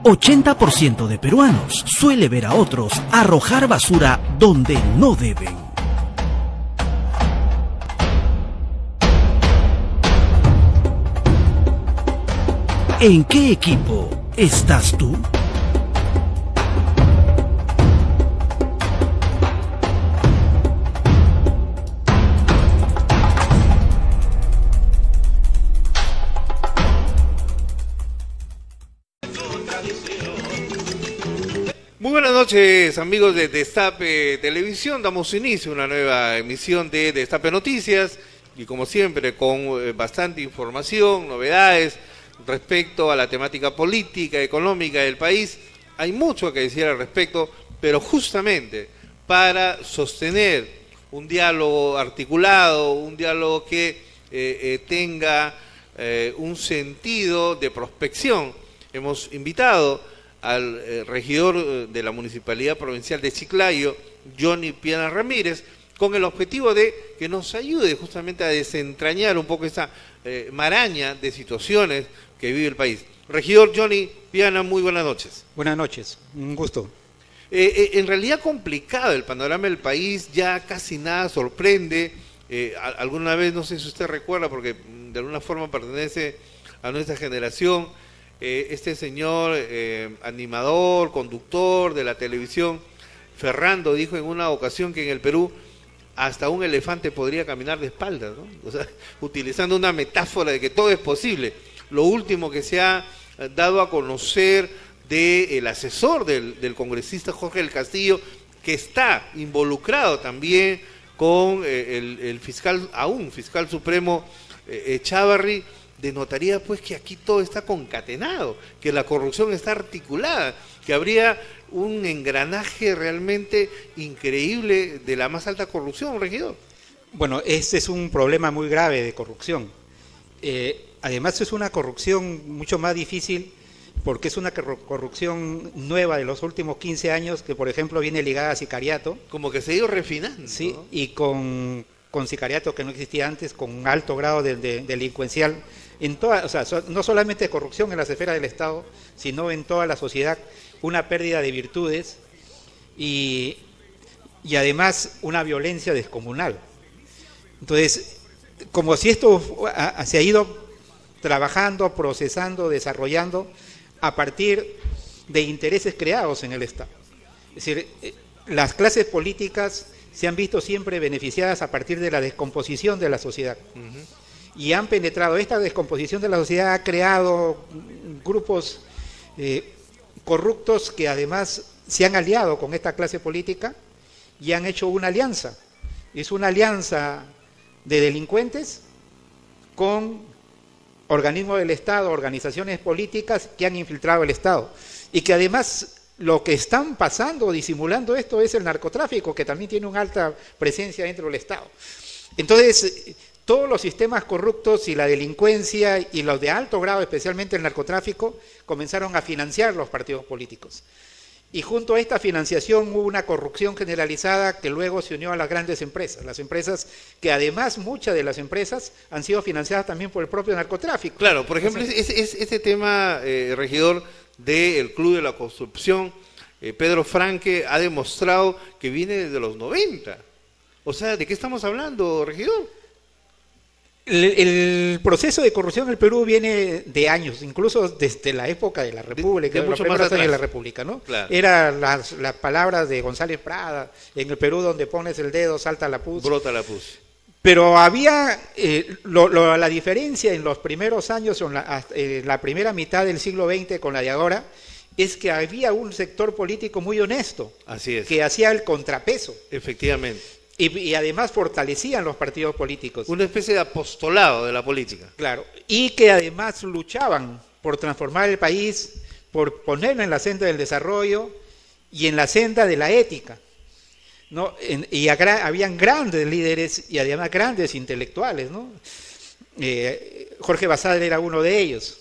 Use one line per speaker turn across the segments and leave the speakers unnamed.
80% de peruanos suele ver a otros arrojar basura donde no deben. ¿En qué equipo estás tú?
Muy buenas noches, amigos de Destape Televisión. Damos inicio a una nueva emisión de Destape Noticias y, como siempre, con bastante información, novedades respecto a la temática política, económica del país. Hay mucho que decir al respecto, pero justamente para sostener un diálogo articulado, un diálogo que tenga un sentido de prospección, hemos invitado al regidor de la Municipalidad Provincial de Chiclayo, Johnny Piana Ramírez, con el objetivo de que nos ayude justamente a desentrañar un poco esa maraña de situaciones que vive el país. Regidor Johnny Piana, muy buenas noches.
Buenas noches, un gusto.
En realidad complicado el panorama del país, ya casi nada sorprende. Alguna vez, no sé si usted recuerda, porque de alguna forma pertenece a nuestra generación, este señor animador, conductor de la televisión, Ferrando, dijo en una ocasión que en el Perú hasta un elefante podría caminar de espaldas, ¿no? O sea, utilizando una metáfora de que todo es posible. Lo último que se ha dado a conocer del asesor del congresista Jorge del Castillo, que está involucrado también con el fiscal, aún fiscal supremo Chávarri, denotaría pues que aquí todo está concatenado, que la corrupción está articulada, que habría un engranaje realmente increíble de la más alta corrupción, regidor.
Bueno, este es un problema muy grave de corrupción. Además es una corrupción mucho más difícil porque es una corrupción nueva de los últimos 15 años que, por ejemplo, viene ligada a sicariato.
Como que se ha ido refinando.
Sí,
¿no?
Y con sicariato que no existía antes, con un alto grado de delincuencial, en toda, o sea, no solamente corrupción en las esferas del Estado, sino en toda la sociedad, una pérdida de virtudes y además una violencia descomunal. Entonces, como si esto se ha ido trabajando, procesando, desarrollando a partir de intereses creados en el Estado. Es decir, las clases políticas se han visto siempre beneficiadas a partir de la descomposición de la sociedad. Y han penetrado, esta descomposición de la sociedad ha creado grupos corruptos que además se han aliado con esta clase política y han hecho una alianza. Es una alianza de delincuentes con organismos del Estado, organizaciones políticas que han infiltrado el Estado. Y que además lo que están pasando, disimulando esto, es el narcotráfico, que también tiene una alta presencia dentro del Estado. Entonces, todos los sistemas corruptos y la delincuencia y los de alto grado, especialmente el narcotráfico, comenzaron a financiar los partidos políticos. Y junto a esta financiación hubo una corrupción generalizada que luego se unió a las grandes empresas. Las empresas que además, muchas de las empresas han sido financiadas también por el propio narcotráfico.
Claro, por ejemplo, ese tema, regidor, del Club de la Construcción, Pedro Franque ha demostrado que viene desde los 90. O sea, ¿de qué estamos hablando, regidor?
El proceso de corrupción en el Perú viene de años, incluso desde la época de la República,
de mucho más atrás
de la República, ¿no?
Claro.
Eran las palabras de González Prada, en el Perú donde pones el dedo salta la pus.
Brota la pus.
Pero había la diferencia en los primeros años, en la primera mitad del siglo XX con la de ahora, es que había un sector político muy honesto.
Así es.
Que hacía el contrapeso.
Efectivamente.
Y además fortalecían los partidos políticos.
Una especie de apostolado de la política.
Claro, y que además luchaban por transformar el país, por ponerlo en la senda del desarrollo y en la senda de la ética, ¿no? Habían grandes líderes y además grandes intelectuales, ¿no? Jorge Basadre era uno de ellos.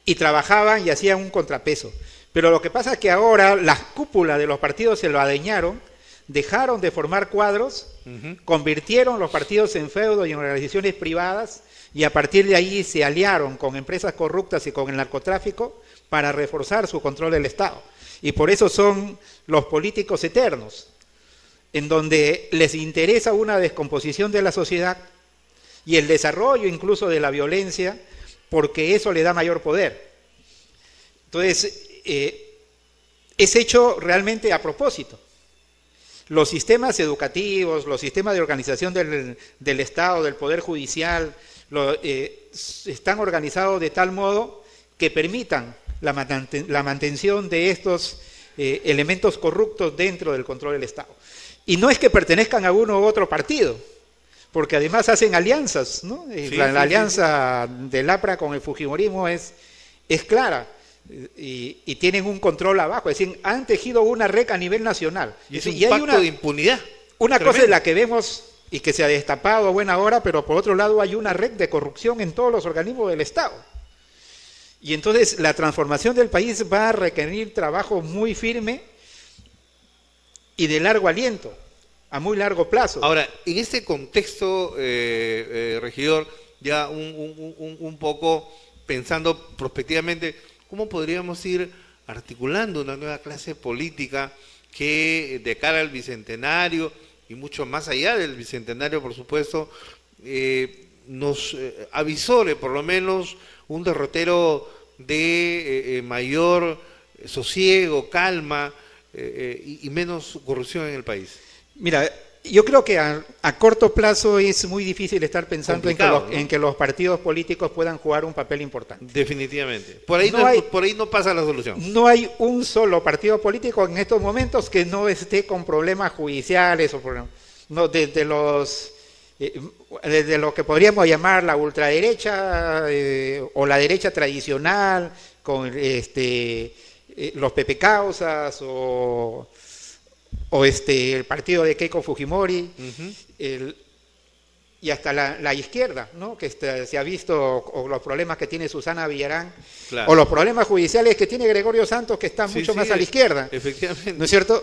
Y trabajaban y hacían un contrapeso. Pero lo que pasa es que ahora las cúpulas de los partidos se lo adueñaron dejaron de formar cuadros, convirtieron los partidos en feudo y en organizaciones privadas, y a partir de ahí se aliaron con empresas corruptas y con el narcotráfico para reforzar su control del Estado. Y por eso son los políticos eternos, en donde les interesa una descomposición de la sociedad y el desarrollo incluso de la violencia, porque eso le da mayor poder. Entonces, es hecho realmente a propósito. Los sistemas educativos, los sistemas de organización del Estado, del Poder Judicial, están organizados de tal modo que permitan la mantención de estos elementos corruptos dentro del control del Estado. Y no es que pertenezcan a uno u otro partido, porque además hacen alianzas, ¿no? La alianza del APRA con el fujimorismo es clara, y tienen un control abajo, es decir, han tejido una red a nivel nacional.
Y es un pacto de impunidad.
Una cosa es la que vemos y que se ha destapado a buena hora, pero por otro lado hay una red de corrupción en todos los organismos del Estado. Y entonces la transformación del país va a requerir trabajo muy firme y de largo aliento, a muy largo plazo.
Ahora, en este contexto, regidor, ya un poco pensando prospectivamente, ¿cómo podríamos ir articulando una nueva clase política que de cara al Bicentenario y mucho más allá del Bicentenario, por supuesto, nos avisore por lo menos un derrotero de mayor sosiego, calma y menos corrupción en el país?
Mira, yo creo que a corto plazo es muy difícil estar pensando en que los partidos políticos puedan jugar un papel importante.
Definitivamente. Por ahí no pasa la solución.
No hay un solo partido político en estos momentos que no esté con problemas judiciales o problemas, no, desde lo que podríamos llamar la ultraderecha o la derecha tradicional, con los Pepe Causas o el partido de Keiko Fujimori, y hasta la izquierda, ¿no? Que se ha visto, o los problemas que tiene Susana Villarán, claro, o los problemas judiciales que tiene Gregorio Santos, que está mucho más a la izquierda, efectivamente, ¿no es cierto?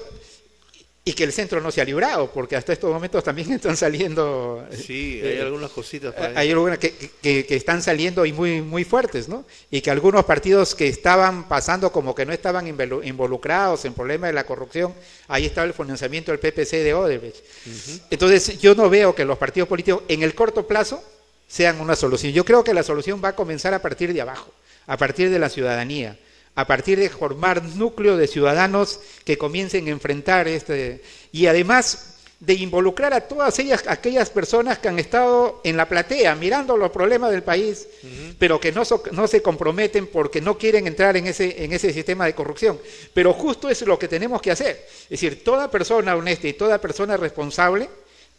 Y que el centro no se ha librado, porque hasta estos momentos también están saliendo...
Sí, hay algunas cositas por ahí.
Hay algunas que están saliendo y muy, muy fuertes, ¿no? Y que algunos partidos que estaban pasando como que no estaban involucrados en problemas de la corrupción, ahí estaba el financiamiento del PPC de Odebrecht. Entonces, yo no veo que los partidos políticos en el corto plazo sean una solución. Yo creo que la solución va a comenzar a partir de abajo, a partir de la ciudadanía, a partir de formar núcleo de ciudadanos que comiencen a enfrentar y además de involucrar a todas aquellas personas que han estado en la platea mirando los problemas del país, pero que no se comprometen porque no quieren entrar en ese sistema de corrupción. Pero justo eso es lo que tenemos que hacer. Es decir, toda persona honesta y toda persona responsable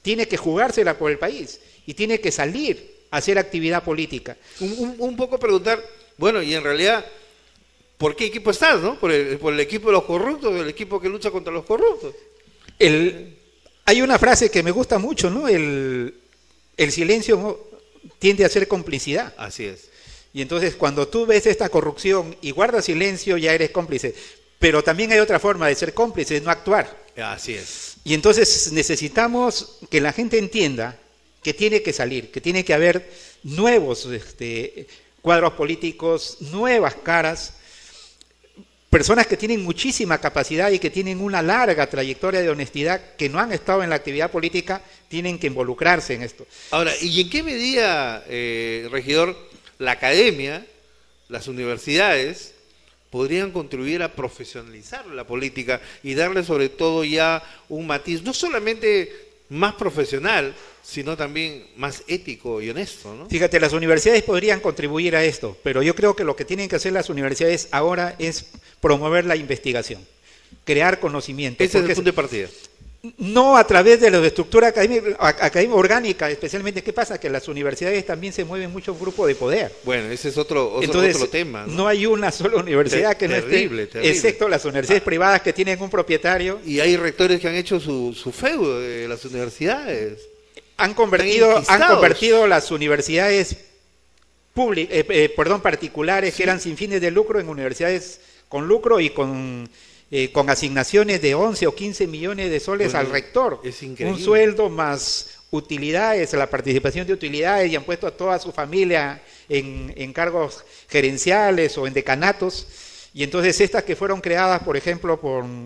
tiene que jugársela por el país y tiene que salir a hacer actividad política.
Un poco preguntar, bueno, y en realidad, ¿por qué equipo estás, no? ¿Por el equipo de los corruptos, el equipo que lucha contra los corruptos?
Hay una frase que me gusta mucho, ¿no? El silencio tiende a ser complicidad.
Así es.
Y entonces cuando tú ves esta corrupción y guardas silencio, ya eres cómplice. Pero también hay otra forma de ser cómplice, no actuar.
Así es.
Y entonces necesitamos que la gente entienda que tiene que salir, que tiene que haber nuevos cuadros políticos, nuevas caras, personas que tienen muchísima capacidad y que tienen una larga trayectoria de honestidad, que no han estado en la actividad política, tienen que involucrarse en esto.
Ahora, ¿y en qué medida, regidor, la academia, las universidades, podrían contribuir a profesionalizar la política y darle sobre todo ya un matiz, no solamente más profesional, sino también más ético y honesto, ¿no?
Fíjate, las universidades podrían contribuir a esto, pero yo creo que lo que tienen que hacer las universidades ahora es promover la investigación, crear conocimiento.
Ese es el punto de partida.
No a través de la estructura académica orgánica, especialmente. ¿Qué pasa? Que las universidades también se mueven muchos grupos de poder.
Bueno, ese es otro tema, ¿no?
No hay una sola universidad que
terrible,
no esté, excepto las universidades privadas que tienen un propietario.
Y hay rectores que han hecho su feudo de las universidades.
Han convertido las universidades particulares, sí, que eran sin fines de lucro en universidades con lucro y con asignaciones de 11 o 15 millones de soles
Bueno,
al rector.
es increíble.
Un sueldo más utilidades, la participación de utilidades, y han puesto a toda su familia en cargos gerenciales o en decanatos. Y entonces estas que fueron creadas, por ejemplo,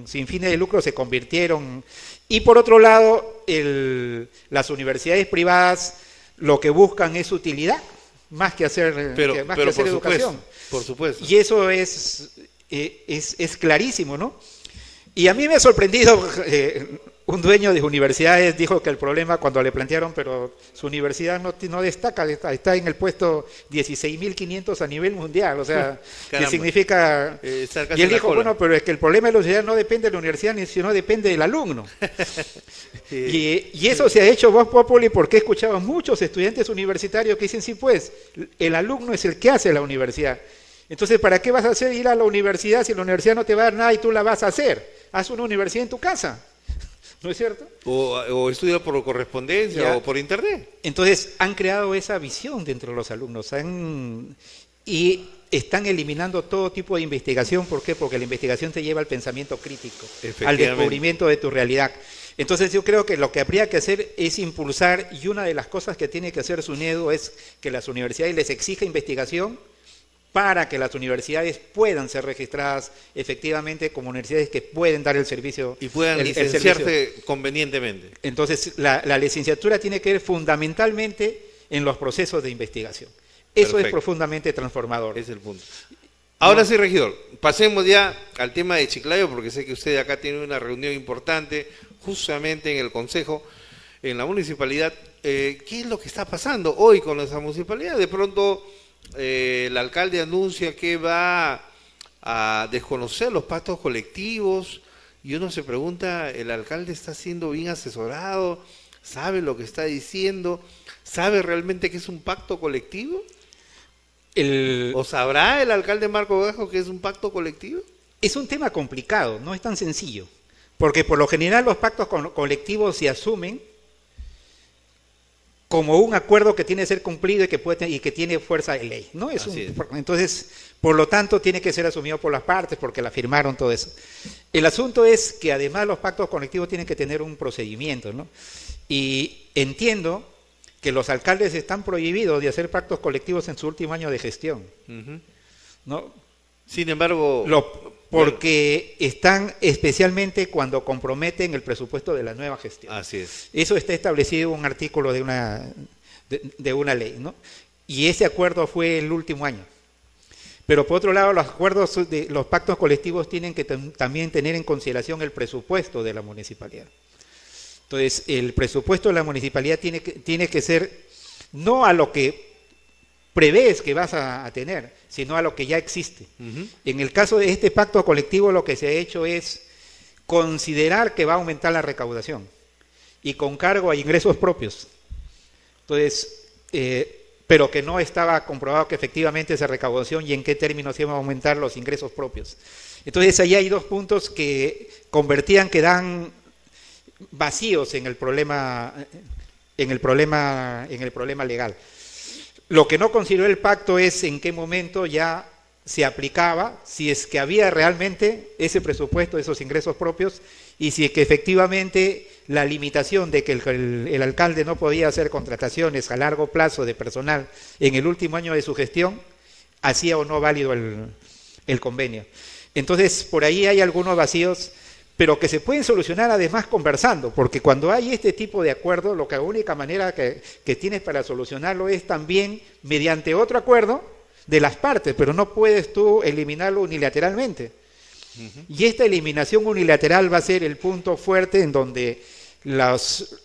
sin fines de lucro, se convirtieron. Y por otro lado, las universidades privadas lo que buscan es utilidad, más que hacer, más que hacer educación.
Por supuesto.
Y eso es clarísimo, ¿no? Y a mí me ha sorprendido, un dueño de universidades dijo que el problema cuando le plantearon, pero su universidad no destaca, está en el puesto 16.500 a nivel mundial, o sea, que significa... y él dijo, bueno, pero es que el problema de la universidad no depende de la universidad, sino depende del alumno. Y eso se ha hecho Vox Populi porque he escuchado a muchos estudiantes universitarios que dicen, sí, pues, el alumno es el que hace la universidad. Entonces, ¿para qué vas a hacer ir a la universidad si la universidad no te va a dar nada y tú la vas a hacer? Haz una universidad en tu casa. ¿No es cierto?
O estudia por correspondencia o por internet.
Entonces, han creado esa visión dentro de los alumnos y están eliminando todo tipo de investigación. ¿Por qué? Porque la investigación te lleva al pensamiento crítico, al descubrimiento de tu realidad. Entonces, yo creo que lo que habría que hacer es impulsar, y una de las cosas que tiene que hacer SUNEDU es que las universidades les exija investigación para que las universidades puedan ser registradas efectivamente como universidades que pueden dar el servicio.
Y puedan licenciarse convenientemente.
Entonces, la licenciatura tiene que ver fundamentalmente en los procesos de investigación. Eso es profundamente transformador.
Es el punto. Ahora sí, regidor, pasemos ya al tema de Chiclayo, porque sé que usted acá tiene una reunión importante, justamente en el Consejo, en la municipalidad. ¿Qué es lo que está pasando hoy con esa municipalidad? De pronto... el alcalde anuncia que va a desconocer los pactos colectivos y uno se pregunta, ¿el alcalde está siendo bien asesorado? ¿Sabe lo que está diciendo? ¿Sabe realmente que es un pacto colectivo? ¿O sabrá el alcalde Marco Gajo que es un pacto colectivo?
Es un tema complicado, no es tan sencillo, porque por lo general los pactos colectivos se asumen como un acuerdo que tiene que ser cumplido y que tiene fuerza de ley, ¿no? Entonces, por lo tanto, tiene que ser asumido por las partes porque la firmaron, todo eso. El asunto es que además los pactos colectivos tienen que tener un procedimiento, ¿no? Y entiendo que los alcaldes están prohibidos de hacer pactos colectivos en su último año de gestión, ¿no?
Sin embargo...
Porque están especialmente cuando comprometen el presupuesto de la nueva gestión.
Así es.
Eso está establecido en un artículo de una ley, ¿no? Y ese acuerdo fue el último año. Pero por otro lado, los pactos colectivos tienen que también tener en consideración el presupuesto de la municipalidad. Entonces, el presupuesto de la municipalidad tiene que ser no a lo que prevés que vas a tener, sino a lo que ya existe. En el caso de este pacto colectivo, lo que se ha hecho es considerar que va a aumentar la recaudación y con cargo a ingresos propios. Entonces, pero que no estaba comprobado que efectivamente esa recaudación y en qué términos iban a aumentar los ingresos propios. Entonces, ahí hay dos puntos que quedan vacíos en el problema legal. Lo que no consideró el pacto es en qué momento ya se aplicaba, si es que había realmente ese presupuesto, esos ingresos propios, y si es que efectivamente la limitación de que el alcalde no podía hacer contrataciones a largo plazo de personal en el último año de su gestión, hacía o no válido el convenio. Entonces, por ahí hay algunos vacíos, pero que se pueden solucionar además conversando, porque cuando hay este tipo de acuerdo, la única manera que tienes para solucionarlo es también mediante otro acuerdo de las partes, pero no puedes tú eliminarlo unilateralmente. Y esta eliminación unilateral va a ser el punto fuerte en donde los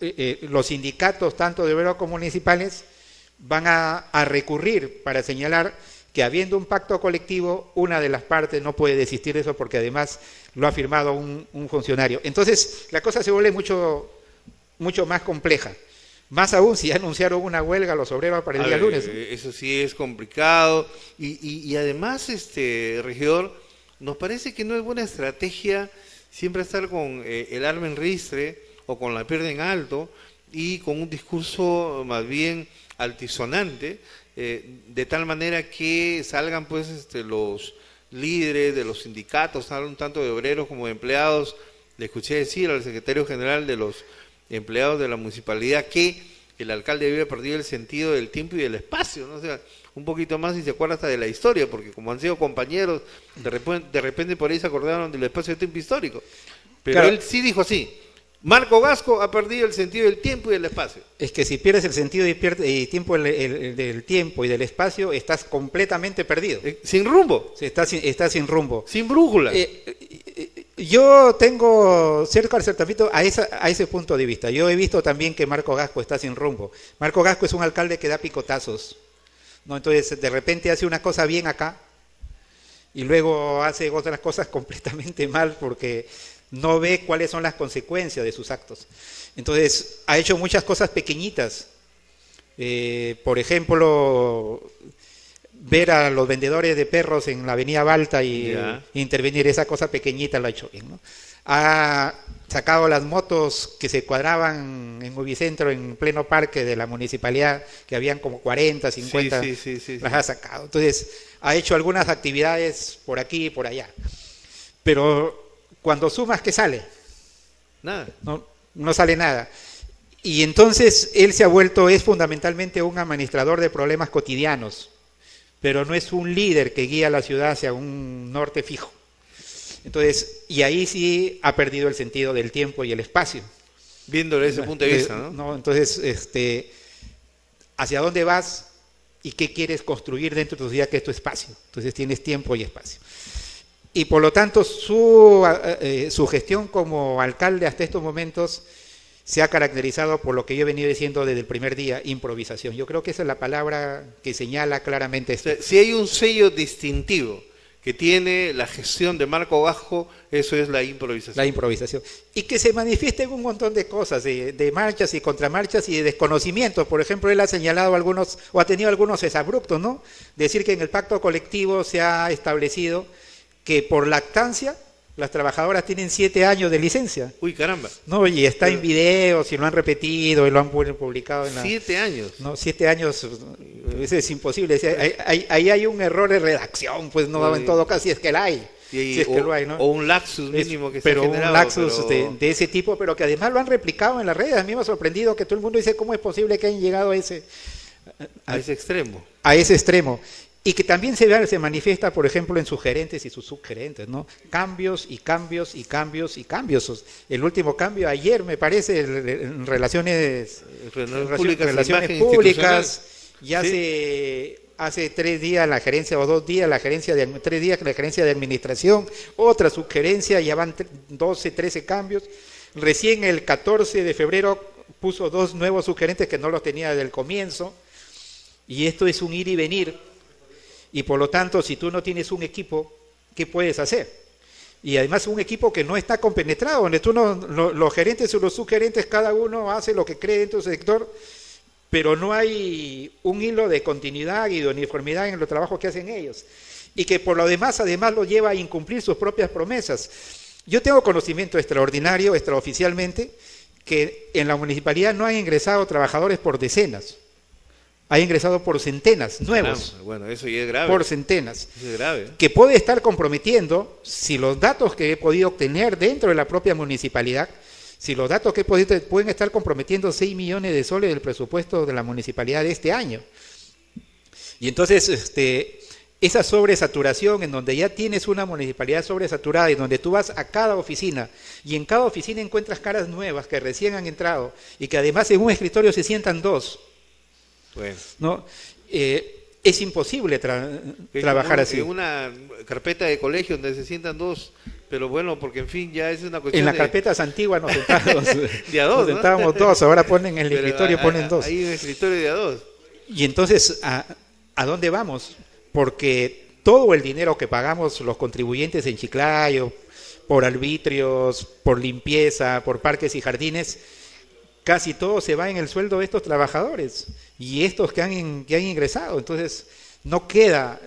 sindicatos, tanto de obreros como municipales, van a recurrir para señalar que habiendo un pacto colectivo, una de las partes no puede desistir de eso porque además lo ha firmado un funcionario. Entonces, la cosa se vuelve mucho más compleja. Más aún si ya anunciaron una huelga los obreros para el día lunes.
Eso sí es complicado. Y además, regidor, nos parece que no es buena estrategia siempre estar con el arma en ristre o con la pierna en alto y con un discurso más bien altisonante, de tal manera que salgan pues los líderes de los sindicatos, un tanto de obreros como de empleados. Le escuché decir al secretario general de los empleados de la municipalidad que el alcalde había perdido el sentido del tiempo y del espacio, ¿no? O sea, un poquito más y se acuerda hasta de la historia, porque como han sido compañeros, de repente por ahí se acordaron del espacio de tiempo histórico. Pero claro, él sí dijo así: Marco Gasco ha perdido el sentido del tiempo y del espacio.
Es que si pierdes el sentido del tiempo y del espacio, estás completamente perdido.
Sin rumbo.
Estás sin rumbo.
Sin brújula.
Yo tengo cierto acercamiento a ese punto de vista. Yo he visto también que Marco Gasco está sin rumbo. Marco Gasco es un alcalde que da picotazos, ¿no? Entonces, de repente hace una cosa bien acá y luego hace otras cosas completamente mal porque no ve cuáles son las consecuencias de sus actos. Entonces, ha hecho muchas cosas pequeñitas. Por ejemplo, ver a los vendedores de perros en la avenida Balta y intervenir, esa cosa pequeñita lo ha hecho bien, ¿no? Ha sacado las motos que se cuadraban en Movicentro en pleno parque de la municipalidad, que habían como 40, 50, las ha sacado. Entonces, ha hecho algunas actividades por aquí y por allá. Pero cuando sumas, ¿qué sale?
Nada.
No sale nada. Y entonces él se ha vuelto, es fundamentalmente un administrador de problemas cotidianos, pero no es un líder que guía a la ciudad hacia un norte fijo. Entonces, y ahí sí ha perdido el sentido del tiempo y el espacio.
Viéndolo desde ese punto de vista, ¿no?
Entonces, ¿hacia dónde vas y qué quieres construir dentro de tu ciudad, que es tu espacio? Entonces tienes tiempo y espacio. Y por lo tanto, su gestión como alcalde hasta estos momentos se ha caracterizado por lo que yo he venido diciendo desde el primer día: improvisación. Yo creo que esa es la palabra que señala claramente esto.
O sea, si hay un sello distintivo que tiene la gestión de Marco Gasco, eso es la improvisación. La
improvisación. Y que se manifiesta en un montón de cosas, de marchas y contramarchas y de desconocimientos. Por ejemplo, él ha señalado algunos, o ha tenido algunos exabruptos, ¿no? Decir que en el pacto colectivo se ha establecido que por lactancia las trabajadoras tienen 7 años de licencia.
Uy, caramba.
No, y está en videos y lo han repetido y lo han publicado en
7 años.
No, 7 años, eso es imposible. Ahí hay un error de redacción, pues no, en todo caso, si es que la hay. Si es que lo hay, ¿no?
O un lapsus mínimo que se ha
generado.
Pero
un lapsus de ese tipo, pero que además lo han replicado en las redes. A mí me ha sorprendido que todo el mundo dice: ¿cómo es posible que hayan llegado a ese
extremo?
A ese extremo. Y que también se manifiesta, por ejemplo, en sus gerentes y sus subgerentes, ¿no? Cambios y cambios y cambios y cambios. El último cambio ayer, me parece, en relaciones públicas, y hace 3 días la gerencia, o 2 días la gerencia de 3 días la gerencia de administración, otra subgerencia, ya van 12, 13 cambios. Recién el 14 de febrero puso 2 nuevos subgerentes que no los tenía desde el comienzo, y esto es un ir y venir. Y por lo tanto, si tú no tienes un equipo, ¿qué puedes hacer? Y además un equipo que no está compenetrado, donde los gerentes o los subgerentes, cada uno hace lo que cree dentro de su sector, pero no hay un hilo de continuidad y de uniformidad en los trabajos que hacen ellos. Y que por lo demás, además, lo lleva a incumplir sus propias promesas. Yo tengo conocimiento extraordinario, extraoficialmente, que en la municipalidad no han ingresado trabajadores por decenas. Ha ingresado por centenas, nuevos.
Bueno, eso ya es grave.
Por centenas.
Eso es grave.
Que puede estar comprometiendo, si los datos que he podido obtener dentro de la propia municipalidad, si los datos que he podido, pueden estar comprometiendo 6 millones de soles del presupuesto de la municipalidad de este año. Y entonces, esa sobresaturación, en donde ya tienes una municipalidad sobresaturada, y donde tú vas a cada oficina, y en cada oficina encuentras caras nuevas que recién han entrado, y que además en un escritorio se sientan 2.
Bueno.
¿No? Es imposible trabajar así.
En una carpeta de colegio donde se sientan 2, pero bueno, porque en fin, ya es una cuestión.
En las carpetas antiguas nos sentábamos,
de a 2,
nos sentábamos 2, ahora ponen en el escritorio, ponen 2.
Hay un escritorio de a 2.
Y entonces, ¿a dónde vamos? Porque todo el dinero que pagamos los contribuyentes en Chiclayo, por arbitrios, por limpieza, por parques y jardines, casi todo se va en el sueldo de estos trabajadores y estos que han ingresado. Entonces, no queda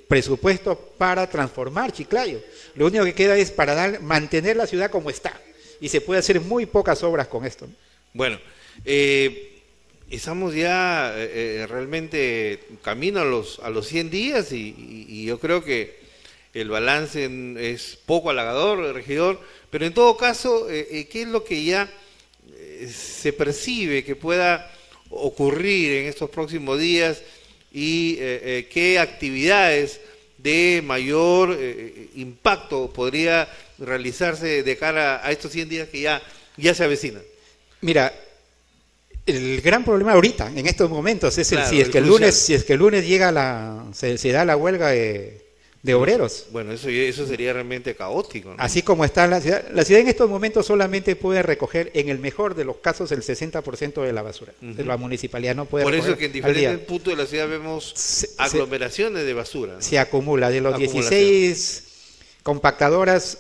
presupuesto para transformar Chiclayo. Lo único que queda es para mantener la ciudad como está. Y se puede hacer muy pocas obras con esto.
Bueno, estamos ya realmente camino a los 100 días y yo creo que el balance es poco halagador, regidor, pero en todo caso, ¿qué es lo que ya se percibe que pueda ocurrir en estos próximos días y qué actividades de mayor impacto podría realizarse de cara a estos 100 días que ya se avecinan?
Mira, el gran problema ahorita, en estos momentos, es
Claro,
si es que el lunes llega se da la huelga de obreros.
Bueno, eso sería realmente caótico, ¿no?
Así como está la ciudad en estos momentos solamente puede recoger, en el mejor de los casos, el 60% de la basura. La municipalidad no puede
Por
recoger
eso que en
al día.
diferentes puntos de la ciudad vemos aglomeraciones de basura, ¿no?
Se acumula. De los 16 compactadoras,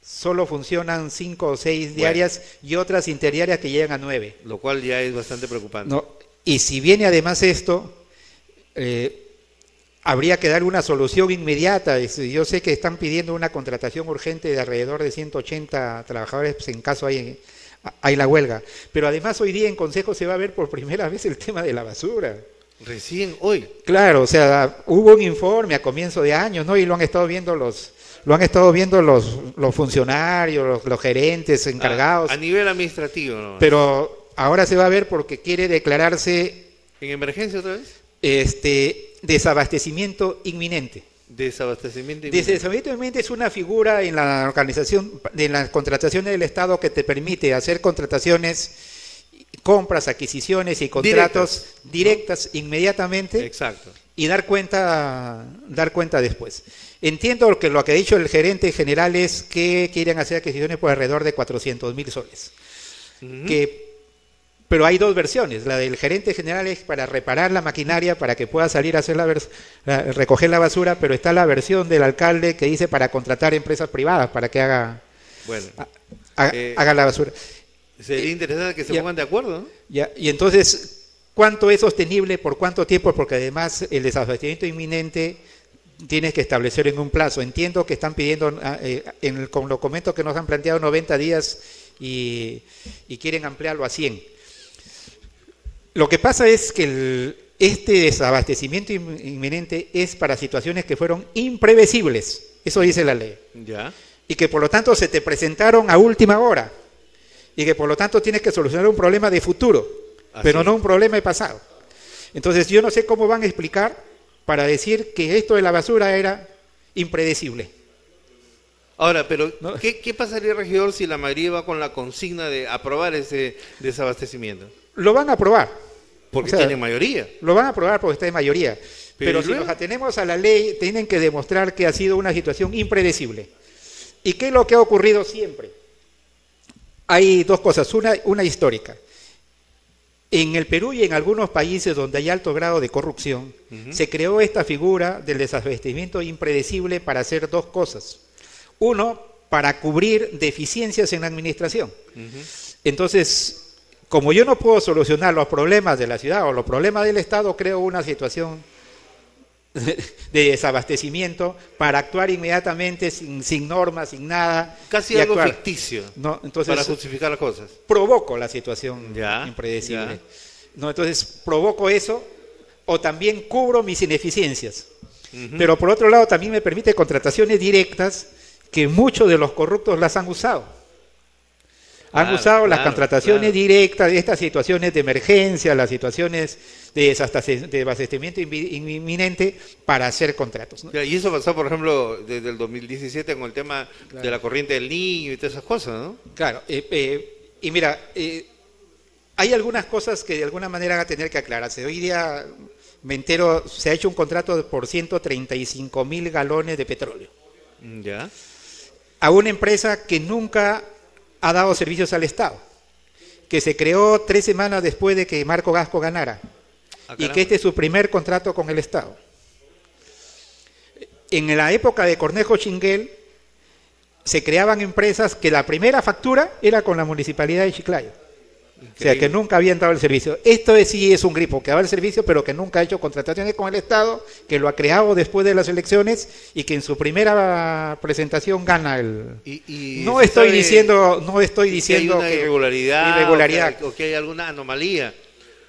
solo funcionan 5 o 6 diarias y otras interdiarias que llegan a 9.
Lo cual ya es bastante preocupante.
No, y si viene además esto, habría que dar una solución inmediata. Yo sé que están pidiendo una contratación urgente de alrededor de 180 trabajadores, pues en caso hay la huelga. Pero además hoy día en Consejo se va a ver por primera vez el tema de la basura.
Recién hoy.
Claro, o sea, hubo un informe a comienzo de año, ¿no? Y lo han estado viendo los funcionarios, los gerentes encargados.
A nivel administrativo, ¿no?
Pero ahora se va a ver porque quiere declararse
¿En emergencia otra vez?
Desabastecimiento inminente.
Desabastecimiento.
Desabastecimiento inminente es una figura en la organización, de las contrataciones del Estado que te permite hacer contrataciones, compras, adquisiciones y contratos directas, ¿no? Inmediatamente.
Exacto.
Y dar cuenta después. Entiendo que lo que ha dicho el gerente general es que quieren hacer adquisiciones por alrededor de 400.000 soles. Pero hay dos versiones. La del gerente general es para reparar la maquinaria para que pueda salir a hacer recoger la basura, pero está la versión del alcalde que dice para contratar empresas privadas para que haga la basura.
Sería interesante que se pongan de acuerdo, ¿no?
Y entonces, ¿cuánto es sostenible? ¿Por cuánto tiempo? Porque además el desabastecimiento inminente tienes que establecer en un plazo. Entiendo que están pidiendo, con los documentos que nos han planteado, 90 días y quieren ampliarlo a 100. Lo que pasa es que este desabastecimiento inminente es para situaciones que fueron imprevisibles, eso dice la ley.
Ya.
Y que por lo tanto se te presentaron a última hora, y que por lo tanto tienes que solucionar un problema de futuro, pero no un problema de pasado. Entonces yo no sé cómo van a explicar para decir que esto de la basura era impredecible.
Ahora, pero
¿no?
¿qué pasaría, regidor, si la mayoría va con la consigna de aprobar ese desabastecimiento?
Lo van a aprobar.
Porque tienen mayoría.
Lo van a aprobar porque está en mayoría. Pero si
luego
nos atenemos a la ley, tienen que demostrar que ha sido una situación impredecible. ¿Y qué es lo que ha ocurrido siempre? Hay dos cosas. Una histórica. En el Perú y en algunos países donde hay alto grado de corrupción, se creó esta figura del desabastecimiento impredecible para hacer dos cosas. Uno, para cubrir deficiencias en la administración. Entonces, como yo no puedo solucionar los problemas de la ciudad o los problemas del Estado, creo una situación de desabastecimiento para actuar inmediatamente sin normas, sin nada.
Casi algo ficticio,
¿no? Entonces,
para justificar las cosas.
Provoco la situación impredecible. ¿No? Entonces provoco eso o también cubro mis ineficiencias. Pero por otro lado también me permite contrataciones directas que muchos de los corruptos las han usado. Han usado las contrataciones directas de estas situaciones de emergencia, las situaciones de desabastecimiento inminente para hacer contratos, ¿no?
Y eso pasó, por ejemplo, desde el 2017 con el tema de la corriente del niño y todas esas cosas, ¿no?
Claro, y mira, hay algunas cosas que de alguna manera van a tener que aclararse. Hoy día, me entero, se ha hecho un contrato por 135.000 galones de petróleo.
Ya.
A una empresa que nunca ha dado servicios al Estado, que se creó 3 semanas después de que Marco Gasco ganara, y que este es su primer contrato con el Estado. En la época de Cornejo Chinguel, se creaban empresas que la primera factura era con la Municipalidad de Chiclayo. Increíble. O sea, que nunca habían dado el servicio. Esto sí es un gripo, que daba el servicio, pero que nunca ha hecho contrataciones con el Estado, que lo ha creado después de las elecciones y que en su primera presentación gana el... No estoy diciendo
que hay una irregularidad
o
que hay alguna anomalía.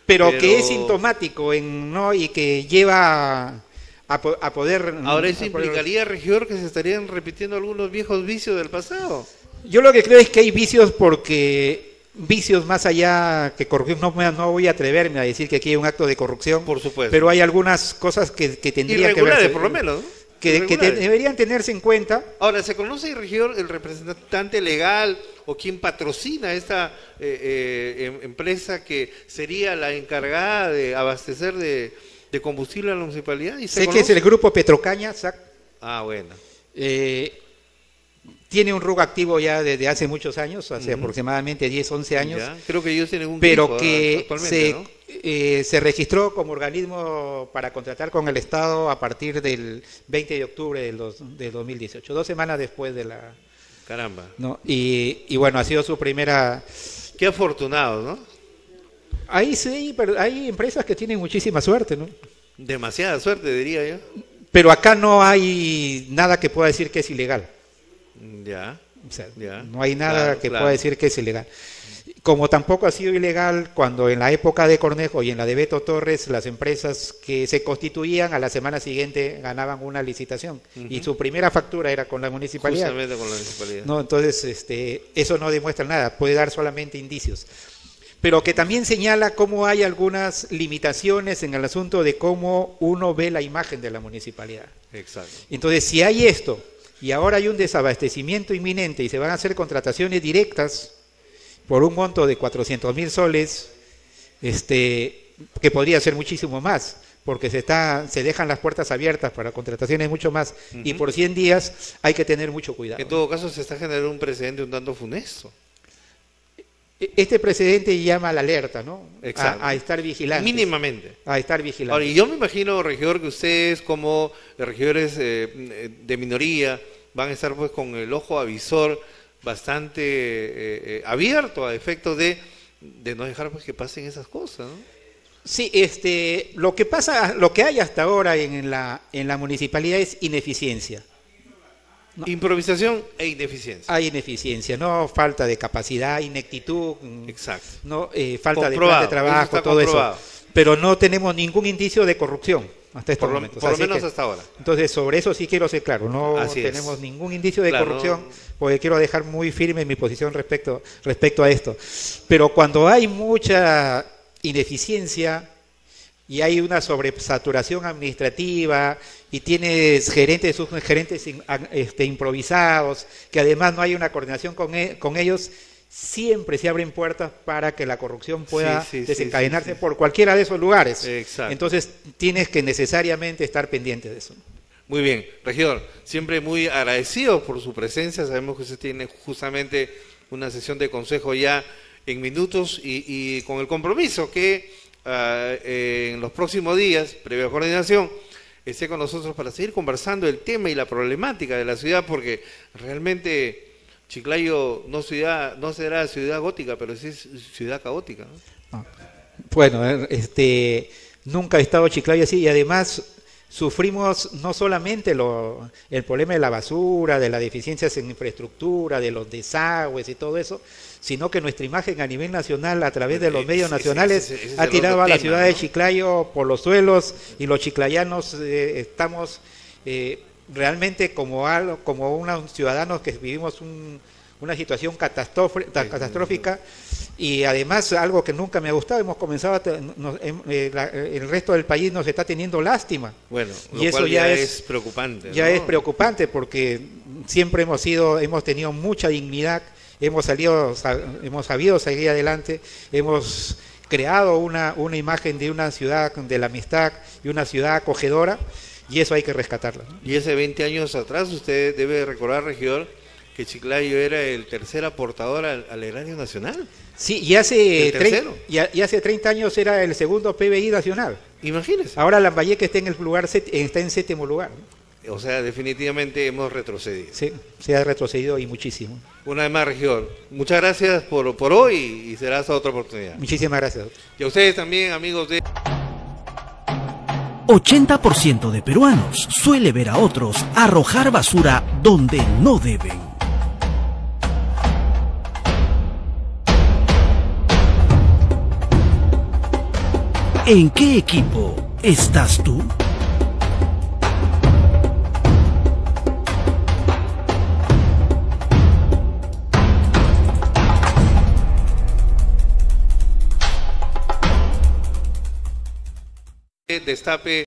Pero que es sintomático y que lleva a poder...
Ahora eso implicaría, regidor, que se estarían repitiendo algunos viejos vicios del pasado.
Yo lo que creo es que hay vicios porque... Vicios más allá que corrupción, no voy a atreverme a decir que aquí hay un acto de corrupción,
por supuesto,
pero hay algunas cosas que tendrían que verse,
por lo menos, ¿no?
que deberían tenerse en cuenta.
Ahora, ¿se conoce, regidor, el representante legal o quien patrocina esta empresa que sería la encargada de abastecer de combustible a la municipalidad?
Sé que es el grupo Petrocaña, SAC.
Ah, bueno.
Tiene un RUC activo ya desde hace muchos años, hace aproximadamente 10, 11 años.
Ya, creo que ellos tienen un
pero
grifo,
que
¿no?
se registró como organismo para contratar con el Estado a partir del 20 de octubre del 2018, 2 semanas después de la...
Caramba.
¿no? Y bueno, ha sido su primera...
Qué afortunado, ¿no?
Ahí sí, pero hay empresas que tienen muchísima suerte, ¿no?
Demasiada suerte, diría yo.
Pero acá no hay nada que pueda decir que es ilegal.
Ya.
O sea,
ya.
no hay nada que pueda decir que es ilegal. Como tampoco ha sido ilegal cuando en la época de Cornejo y en la de Beto Torres, las empresas que se constituían a la semana siguiente ganaban una licitación. Y su primera factura era con la municipalidad.
Justamente con la municipalidad.
No, entonces, eso no demuestra nada, puede dar solamente indicios. Pero que también señala cómo hay algunas limitaciones en el asunto de cómo uno ve la imagen de la municipalidad.
Exacto.
Entonces, si hay esto, y ahora hay un desabastecimiento inminente y se van a hacer contrataciones directas por un monto de 400.000 soles, que podría ser muchísimo más, porque se dejan las puertas abiertas para contrataciones mucho más, y por 100 días hay que tener mucho cuidado.
En todo caso, se está generando un precedente un tanto funesto.
Este precedente llama a la alerta, ¿no?
Exacto.
A estar vigilantes.
Mínimamente.
A estar vigilantes.
Ahora, y yo me imagino, regidor, que ustedes como regidores de minoría van a estar pues con el ojo avisor bastante abierto a efecto de no dejar pues que pasen esas cosas, ¿no?
Sí, lo que hay hasta ahora en la municipalidad es ineficiencia.
No. Improvisación e ineficiencia.
Hay ineficiencia, no falta de capacidad, ineptitud,
exacto,
no falta de plan de trabajo, todo eso. Pero no tenemos ningún indicio de corrupción hasta estos momentos.
Por lo menos hasta ahora.
Entonces, sobre eso sí quiero ser claro, no tenemos ningún indicio de corrupción, porque quiero dejar muy firme mi posición respecto a esto. Pero cuando hay mucha ineficiencia y hay una sobresaturación administrativa y tienes gerentes, subgerentes improvisados, que además no hay una coordinación con ellos, siempre se abren puertas para que la corrupción pueda desencadenarse por cualquiera de esos lugares.
Exacto.
Entonces tienes que necesariamente estar pendiente de eso.
Muy bien, regidor, siempre muy agradecido por su presencia. Sabemos que usted tiene justamente una sesión de consejo ya en minutos y con el compromiso que en los próximos días, previa coordinación, esté con nosotros para seguir conversando el tema y la problemática de la ciudad, porque realmente Chiclayo no será ciudad gótica, pero sí es ciudad caótica, ¿no?
Bueno, nunca ha estado Chiclayo así, y además sufrimos no solamente el problema de la basura, de las deficiencias en infraestructura, de los desagües y todo eso, sino que nuestra imagen a nivel nacional, a través de los medios nacionales, ha tirado a la ciudad de Chiclayo por los suelos, y los chiclayanos estamos realmente como unos ciudadanos que vivimos una situación catastrófica, y además algo que nunca me ha gustado, hemos comenzado el resto del país nos está teniendo lástima.
Bueno,
y eso ya es
preocupante.
Ya es preocupante, porque siempre hemos tenido mucha dignidad, hemos sabido salir adelante, hemos creado una imagen de una ciudad de la amistad y una ciudad acogedora, y eso hay que rescatarlo, ¿no?
Y hace 20 años atrás, usted debe recordar, regidor, que Chiclayo era el tercer aportador al erario nacional.
Sí, y hace 30 años era el segundo PBI nacional.
Imagínese.
Ahora Lambayeque está está en séptimo lugar, ¿no?
O sea, definitivamente hemos retrocedido.
Sí, se ha retrocedido y muchísimo.
Una vez más, regidor, muchas gracias por hoy, y será hasta otra oportunidad.
Muchísimas gracias.
Y a ustedes también, amigos de...
80% de peruanos suele ver a otros arrojar basura donde no deben. ¿En qué equipo estás tú?
destape